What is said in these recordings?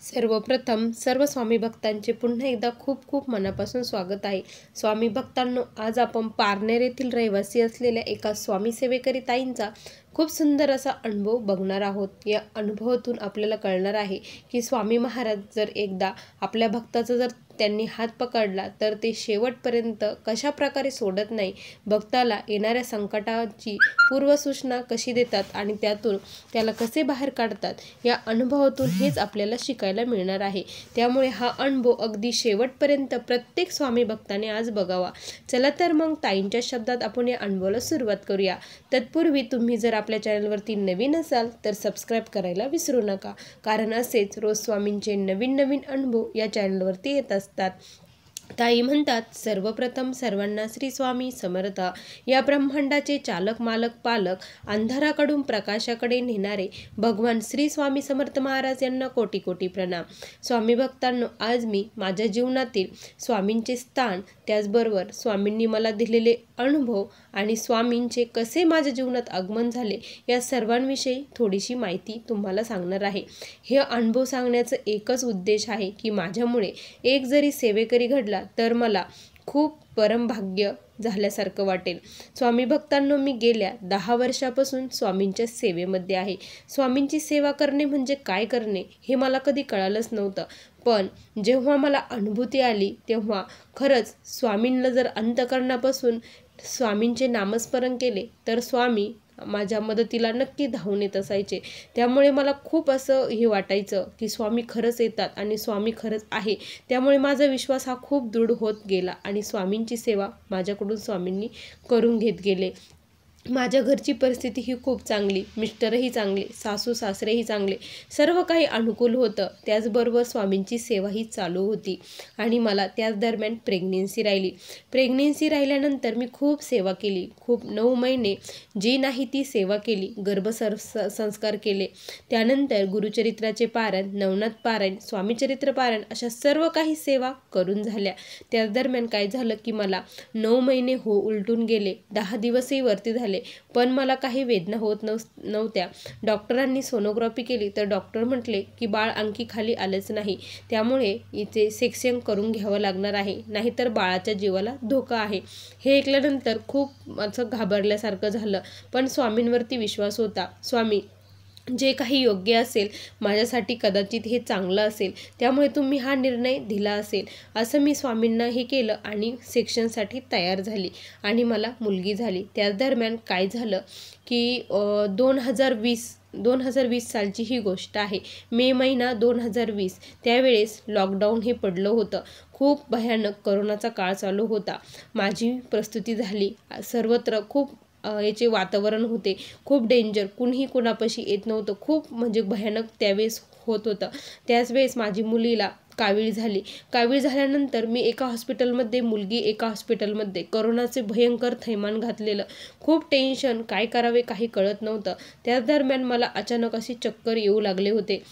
सर्वप्रथम सर्व स्वामी भक्तांचे पुन्हा एकदा खूप खूप मनापासून स्वागत आहे. स्वामी भक्तांनो, आज आपण पारनेर येथील रहिवासी असलेल्या एका स्वामी सेवेकरी ताईंचा खूप सुंदर असा अनुभव बघणार आहोत. या अनुभवातून आपल्याला कळणार आहे की स्वामी महाराज जर एकदा आपल्या भक्ताचा जर त्यांनी हात पकडला तर ते शेवटपर्यंत कशा प्रकारे सोडत नाही. भक्ताला येणाऱ्या संकटाची पूर्वसूचना कशी देतात आणि त्यातून त्याला कसे बाहेर काढतात, या अनुभवातून हेच आपल्याला शिकायला मिळणार आहे. त्यामुळे हा अनुभव अगदी शेवटपर्यंत प्रत्येक स्वामी भक्ताने आज बघावा. चला तर मग ताईंच्या शब्दात आपण या अनुभवाला सुरुवात करूया. तत्पूर्वी तुम्ही जर आपल्या चॅनलवरती नवीन असाल तर सबस्क्राईब करायला विसरू नका, कारण असेच रोज स्वामींचे नवीन नवीन अनुभव या चॅनलवरती येत असतात. ताई म्हणतात, सर्वप्रथम सर्वांना श्री स्वामी समर्थ. या ब्रह्मांडाचे चालक मालक पालक, अंधाराकडून प्रकाशाकडे नेणारे भगवान श्री स्वामी समर्थ महाराज यांना कोटी कोटी प्रणाम. स्वामी भक्तांनो, आज मी माझ्या जीवनातील स्वामींचे स्थान, त्याचबरोबर स्वामींनी मला दिलेले अनुभव आणि स्वामींचे कसे माझ्या जीवनात आगमन झाले, या सर्वांविषयी थोडीशी माहिती तुम्हाला सांगणार आहे. हे अनुभव सांगण्याचं एकच उद्देश आहे की माझ्यामुळे एक जरी सेवेकरी घडला तर मला खूप परमभाग्य झाल्यासारखं वाटेल. स्वामी भक्तांनो, मी गेल्या 10 वर्षापासून स्वामींच्या सेवेमध्ये आहे. स्वामींची सेवा करणे म्हणजे काय करणे हे मला कधी कळालंच नव्हतं. पण जेव्हा मला अनुभूती आली तेव्हा खरंच स्वामींना जर अंतःकरणापासून स्वामींचे नामस्मरण केले तर स्वामी माझ्या मदतीला नक्की धावून येत असायचे. त्यामुळे मला खूप असं हे वाटायचं की स्वामी खरंच येतात आणि स्वामी खरंच आहे. त्यामुळे माझा विश्वास हा खूप दृढ होत गेला आणि स्वामींची सेवा माझ्याकडून स्वामींनी करून घेत गेले. माझ्या घरची परिस्थिती ही खूप चांगली, मिस्टरही चांगले, सासू सासरेही चांगले, सर्व काही अनुकूल होतं. त्याचबरोबर स्वामींची सेवाही चालू होती आणि मला त्याच दरम्यान प्रेग्नेन्सी राहिल्यानंतर मी खूप सेवा केली. खूप 9 महिने जी नाही ती सेवा केली. संस्कार केले. त्यानंतर गुरुचरित्राचे पारायण, नवनाथ पारायण, स्वामीचरित्र पारायण अशा सर्व काही सेवा करून झाल्या. त्याच दरम्यान काय झालं की मला 9 महिने उलटून गेले. 10 दिवसही वरती झाले, पण मला काही वेदना होत नव्हत्या. डॉक्टरांनी सोनोग्राफी केली तर डॉक्टर म्हटले की बाळ आणखी खाली आलंच नाही, त्यामुळे इथे सेक्शन करून घ्यावं लागणार आहे, नाहीतर बाळाच्या जीवाला धोका आहे. हे ऐकल्यानंतर खूप असं घाबरल्यासारखं झालं, पण स्वामींवरती विश्वास होता. स्वामी, जे काही योग्य असेल माझ्यासाठी कदाचित हे चांगलं असेल, त्यामुळे तुम्ही हा निर्णय दिला असेल, असं मी स्वामींना हे केलं आणि सेक्शनसाठी तयार झाली आणि मला मुलगी झाली. त्याच दरम्यान काय झालं की 2020 सालची ही गोष्ट आहे. मे महिना 2020, त्यावेळेस लॉकडाऊन हे पडलं होतं. खूप भयानक करोनाचा काळ चालू होता. माझी प्रस्तुती झाली. सर्वत्र खूप याचे वातावरण होते, खूप डेंजर, कुणीही कुणापाशी येत नव्हतं. खूप म्हणजे भयानक त्यावेळेस होत होतं. त्याच वेळेस माझी मुलीला कावीळ झाल्यानंतर मी एका हॉस्पिटलमध्ये, मुलगी एका हॉस्पिटलमध्ये, करोनाचे भयंकर थैमान घातलेलं. खूप टेन्शन, काय करावे काही कळत नव्हतं. त्याच दरम्यान मला अचानक अशी चक्कर येऊ लागले होते.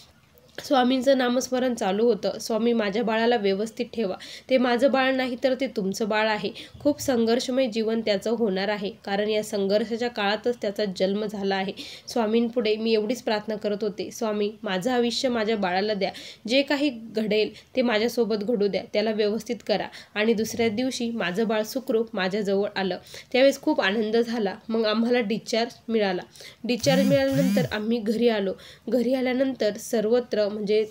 स्वामींचं नामस्मरण चालू होतं. स्वामी, माझ्या बाळाला व्यवस्थित ठेवा, ते माझं बाळ नाही तर ते तुमचं बाळ आहे. खूप संघर्षमय जीवन त्याचं होणार आहे, कारण या संघर्षाच्या काळातच त्याचा जन्म झाला आहे. स्वामींपुढे मी एवढीच प्रार्थना करत होते, स्वामी, माझं आयुष्य माझ्या बाळाला द्या, जे काही घडेल ते माझ्यासोबत घडू द्या, त्याला व्यवस्थित करा. आणि दुसऱ्या दिवशी माझं बाळ सुखरूप माझ्याजवळ आलं. त्यावेळेस खूप आनंद झाला. मग आम्हाला डिस्चार्ज मिळाल्यानंतर आम्ही घरी आलो. घरी आल्यानंतर सर्वत्र म्हणजे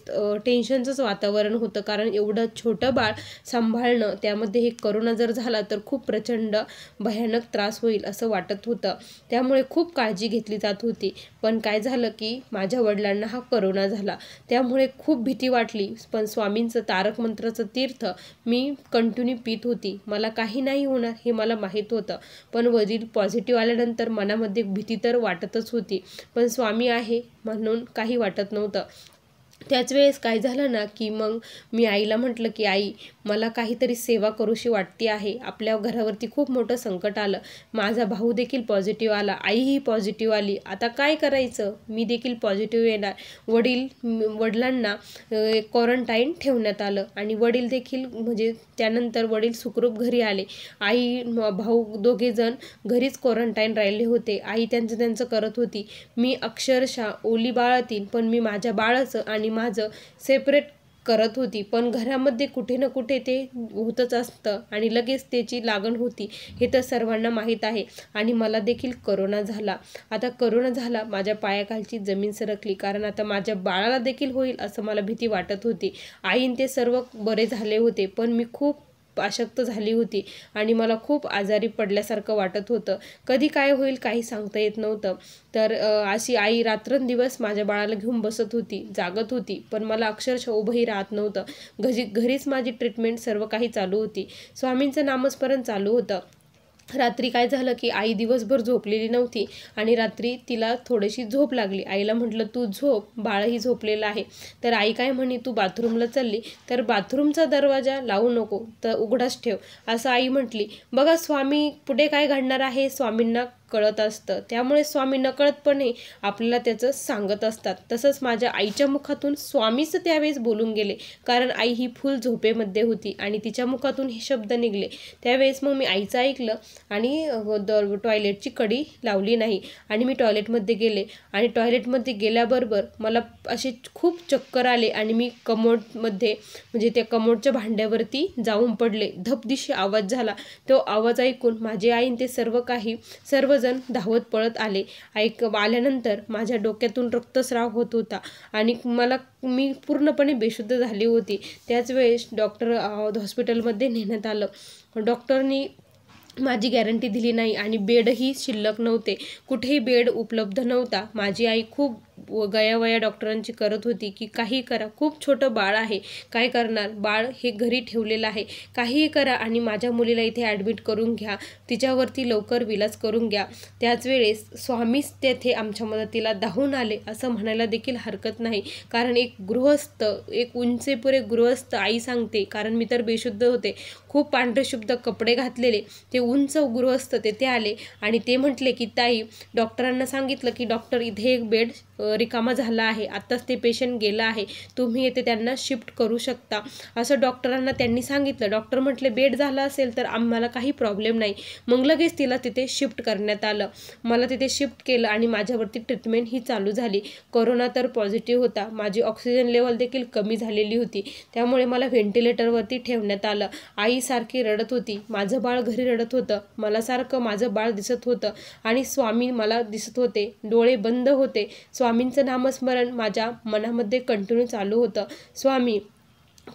टेन्शनचंच वातावरण होतं, कारण एवढं छोटं बाळ सांभाळणं, त्यामध्ये हे करोना जर झाला तर खूप प्रचंड भयानक त्रास होईल असं वाटत होतं. त्यामुळे खूप काळजी घेतली जात होती. पण काय झालं की माझ्या वडिलांना हा करोना झाला. त्यामुळे खूप भीती वाटली. पण स्वामींचं तारक मंत्राचं तीर्थ मी कंटिन्यू पीत होती. मला काही नाही होणार हे मला माहीत होतं, पण वडील पॉझिटिव्ह आल्यानंतर मनामध्ये भीती तर वाटतच होती, पण स्वामी आहे म्हणून काही वाटत नव्हतं. त्याच वेळेस काय झालं ना की मग मी आईला म्हटलं की आई, मला काहीतरी सेवा करूशी वाटते आहे. आपल्या घरावरती खूप मोठं संकट आलं. माझा भाऊ देखील पॉझिटिव्ह आला, आईही पॉझिटिव्ह आली. आता काय करायचं? मी देखील पॉझिटिव्ह येणार. वडिलांना क्वारंटाईन ठेवण्यात आलं आणि वडील देखील म्हणजे त्यानंतर वडील सुखरूप घरी आले. आई भाऊ दोघेजण घरीच क्वारंटाईन राहिले होते. आई त्यांचं करत होती. मी अक्षरशः ओली बाळातील, पण मी माझ्या बाळाचं आणि आणि माझं सेपरेट करत होती, पण घरामध्ये कुठे ना कुठे ते होतच असतं आणि लगेच त्याची लागण होती, हे तर सर्वांना माहीत आहे. आणि मला देखील करोना झाला. आता करोना झाला, माझ्या पायाखालची जमीन सरकली, कारण आता माझ्या बाळाला देखील होईल असं मला भीती वाटत होती. आईन ते सर्व बरे झाले होते, पण मी खूप अशक्त झाली होती आणि मला खूप आजारी पडल्यासारखं वाटत होतं. कधी काय होईल काही सांगता येत नव्हतं. तर अशी आई रात्रंदिवस माझ्या बाळाला घेऊन बसत होती, जागत होती, पण मला अक्षरशः उभंही राहत नव्हतं. घरीच माझी ट्रीटमेंट सर्व काही चालू होती. स्वामींचं नामस्मरण चालू होतं. रात्री काय झालं की आई दिवसभर झोपलेली नव्हती आणि रात्री तिला थोडीशी झोप लागली. आईला म्हटलं तू झोप, बाळही झोपलेलं आहे. तर आई काय म्हणे, तू बाथरूमला चालली तर बाथरूमचा दरवाजा लावू नको, तर उघडाच ठेव, असं आई म्हटली. बघा, स्वामी पुढे काय घडणार आहे स्वामींना कळत असतं, त्यामुळे स्वामी नकळतपणे आपल्याला त्याचं सांगत असतात. तसंच माझ्या आईच्या मुखातून स्वामीच त्यावेळेस बोलून गेले, कारण आई ही फुल झोपेमध्ये होती आणि तिच्या मुखातून हे शब्द निघले. त्यावेळेस मग मी आईचं ऐकलं आणि टॉयलेटची कडी लावली नाही आणि मी टॉयलेटमध्ये गेले आणि टॉयलेटमध्ये गेल्याबरोबर मला असे खूप चक्कर आले आणि मी कमोडमध्ये म्हणजे त्या कमोडच्या भांड्यावरती जाऊन पडले. धपदिशी आवाज झाला. तो आवाज ऐकून माझी आईन ते सर्वजण धावत पळत आले. आल्यानंतर माझ्या डोक्यातून रक्तस्राव होत होता आणि मी पूर्णपणे बेशुद्ध झाली होती. त्याच वेळेस हॉस्पिटलमध्ये नेण्यात आलं. डॉक्टरनी माझी गॅरंटी दिली नाही आणि बेडही शिल्लक नव्हते, कुठेही बेड उपलब्ध नव्हता. माझी आई खूप गयावया डॉक्टरांची करत होती की काही करा, खूप छोटं बाळ आहे, काय करणार, बाळ हे घरी ठेवलेलं आहे, काहीही करा आणि माझ्या मुलीला इथे ॲडमिट करून घ्या, तिच्यावरती लवकर विलास करून घ्या. त्याच वेळेस स्वामीच तेथे आमच्या मदतीला धावून आले असं म्हणायला देखील हरकत नाही, कारण एक उंचेपुरे गृहस्थ आई सांगते, कारण मी तर बेशुद्ध होते, खूप पांढरेशुद्ध कपडे घातलेले ते उंच गृहस्थ तेथे आले आणि ते म्हटले की ताई, डॉक्टरांना सांगितलं की डॉक्टर इथे एक बेड रिकामा झाला आहे, आत्ताच ते पेशंट गेलं आहे, तुम्ही येथे त्यांना शिफ्ट करू शकता, असं डॉक्टरांना त्यांनी सांगितलं. डॉक्टर म्हटले बेड झाला असेल तर आम्हाला काही प्रॉब्लेम नाही. मग लगेच तिला तिथे शिफ्ट करण्यात आलं. मला तिथे शिफ्ट केलं आणि माझ्यावरती ट्रीटमेंट ही चालू झाली. कोरोना तर पॉझिटिव्ह होता, माझी ऑक्सिजन लेवल देखील कमी झालेली होती, त्यामुळे मला व्हेंटिलेटरवरती ठेवण्यात आलं. आई सारखी रडत होती, माझं बाळ घरी रडत होतं, मला सारखं माझं बाळ दिसत होतं आणि स्वामी मला दिसत होते, डोळे बंद होते. स्वामींचं नामस्मरण माझ्या मनामध्ये कंटिन्यू चालू होतं. स्वामी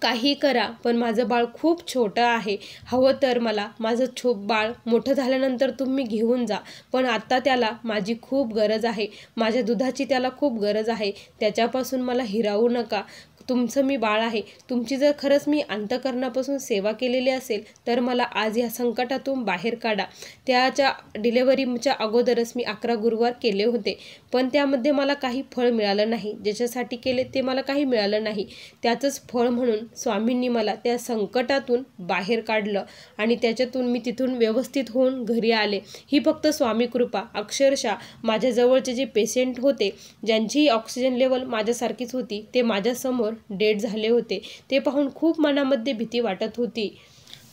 काही करा, पण माझं बाळ खूप छोटं आहे, हवं तर मला माझं बाळ मोठं झाल्यानंतर तुम्ही घेऊन जा, पण आत्ता त्याला माझी खूप गरज आहे, माझ्या दुधाची त्याला खूप गरज आहे, त्याच्यापासून मला हिरावू नका. तुमचं मी बाळ आहे, तुमची जर खरंच मी अंतःकरणापासून सेवा केलेली असेल तर मला आज या संकटातून बाहेर काढा. त्याच्या डिलेव्हरीच्या अगोदरच मी 11 गुरुवार केले होते, पण त्यामध्ये मला काही फळ मिळालं नाही, ज्याच्यासाठी केले ते मला काही मिळालं नाही. त्याचंच फळ म्हणून स्वामींनी मला त्या संकटातून बाहेर काढलं आणि त्याच्यातून मी तिथून व्यवस्थित होऊन घरी आले. ही फक्त स्वामी कृपा. अक्षरशः माझ्या जवळचे जे पेशंट होते, ज्यांची ऑक्सिजन लेवल माझ्यासारखीच होती, ते माझ्यासमोर डेड झाले होते. ते पाहून खूप मनामध्ये भीती वाटत होती,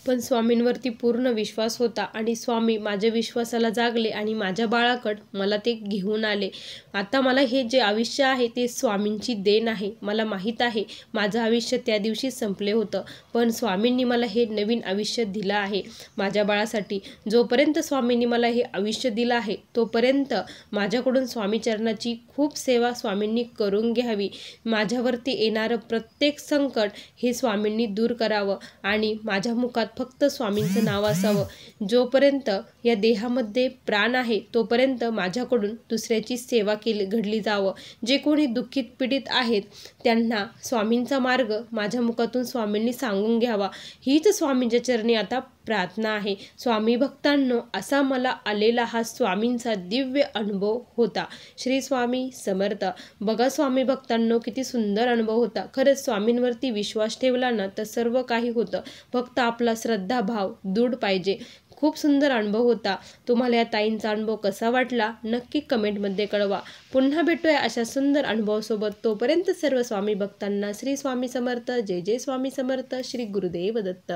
पण स्वामींवरती पूर्ण विश्वास होता आणि स्वामी माझ्या विश्वासाला जागले आणि माझ्या बाळाकडं मला ते घेऊन आले. आता मला हे जे आयुष्य आहे ते स्वामींची देण आहे. मला माहीत आहे माझं आयुष्य त्या दिवशी संपले होतं, पण स्वामींनी मला हे नवीन आयुष्य दिलं आहे माझ्या बाळासाठी. जोपर्यंत स्वामींनी मला हे आयुष्य दिलं आहे तोपर्यंत माझ्याकडून स्वामीचरणाची खूप सेवा स्वामींनी करून घ्यावी. माझ्यावरती येणारं प्रत्येक संकट हे स्वामींनी दूर करावं आणि माझ्या मुखात फक्त स्वामींचं नाव असावं. जोपर्यंत या देहामध्ये प्राण आहे तोपर्यंत माझ्याकडून दुसऱ्याची सेवा घडली जावं. जे कोणी दुःखित पीडित आहेत त्यांना स्वामींचा मार्ग माझ्या मुखातून स्वामींनी सांगून घ्यावा, हीच स्वामींच्या चरणी आता प्रार्थना आहे. स्वामी भक्तांनो, असा मला आलेला हा स्वामींचा दिव्य अनुभव होता. श्री स्वामी समर्थ. बघा स्वामी भक्तांनो, किती सुंदर अनुभव होता. खरंच स्वामींवरती विश्वास ठेवला ना तर सर्व काही होतं, फक्त आपला श्रद्धाभाव दृढ पाहिजे. खूप सुंदर अनुभव होता. तुम्हाला या ताईंचा अनुभव कसा वाटला नक्की कमेंटमध्ये कळवा. पुन्हा भेटूया अशा सुंदर अनुभवासोबत. तोपर्यंत सर्व स्वामी भक्तांना श्री स्वामी समर्थ. जय जय स्वामी समर्थ. श्री गुरुदेव दत्त.